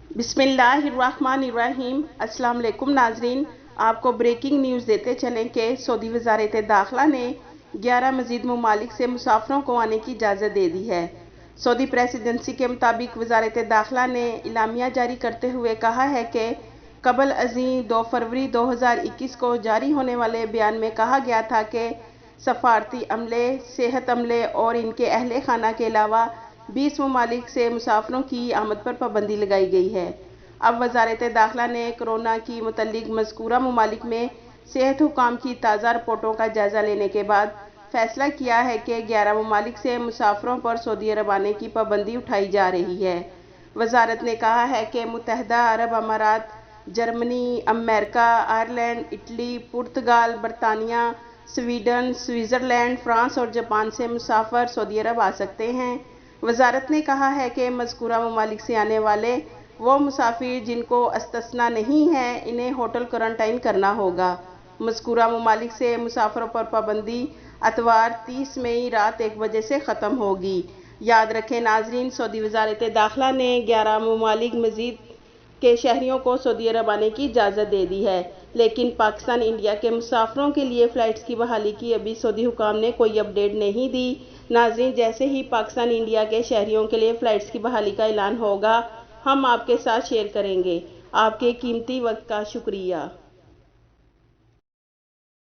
बिस्मिल्लाहिर्रहमानिर्रहीम। अस्सलाम वालेकुम नाजरीन, आपको ब्रेकिंग न्यूज़ देते चलें कि सऊदी वज़ारत दाखिला ने 11 मज़ीद ममालिक से मुसाफिरों को आने की इजाज़त दे दी है। सऊदी प्रेसिडेंसी के मुताबिक वज़ारत दाखिला ने इलामिया जारी करते हुए कहा है कि कबल अज़ीं 2 फरवरी 2021 को जारी होने वाले बयान में कहा गया था कि सफारती अमले, सेहत अमले और इनके अहले खाना के अलावा 20 ममालिक से मुसाफिरों की आमद पर पाबंदी लगाई गई है। अब वज़ारत दाखिला ने कोरोना की मुतल्लिक मज़कूरा ममालिक में सेहत हुकाम की ताज़ा रिपोर्टों का जायज़ा लेने के बाद फैसला किया है कि 11 ममालिक से मुसाफिरों पर सऊदी अरब आने की पाबंदी उठाई जा रही है। वज़ारत ने कहा है कि मुत्तहदा अरब अमारात, जर्मनी, अमेरिका, आयरलैंड, इटली, पुर्तगाल, बरतानिया, स्वीडन, स्विट्ज़रलैंड, फ्रांस और जापान से मुसाफिर सऊदी अरब आ सकते हैं। वज़ारत ने कहा है कि मज़कूरा ममालिक से आने वाले वो मुसाफिर जिनको इस्तिस्ना नहीं है, इन्हें होटल क्वारंटाइन करना होगा। मज़कूरा ममालिक से मुसाफिरों पर पाबंदी इतवार 30 मई रात 1 बजे से ख़त्म होगी। याद रखें नाजरीन, सऊदी वज़ारत दाखिला ने 11 ममालिक मज़ीद के शहरियों को सऊदी अरब आने की इजाज़त दे दी है, लेकिन पाकिस्तान इंडिया के मुसाफिरों के लिए फ़्लाइट्स की बहाली की अभी सऊदी हुकाम ने कोई अपडेट नहीं दी। नाज़रीन, जैसे ही पाकिस्तान इंडिया के शहरियों के लिए फ़्लाइट्स की बहाली का ऐलान होगा, हम आपके साथ शेयर करेंगे। आपके कीमती वक्त का शुक्रिया।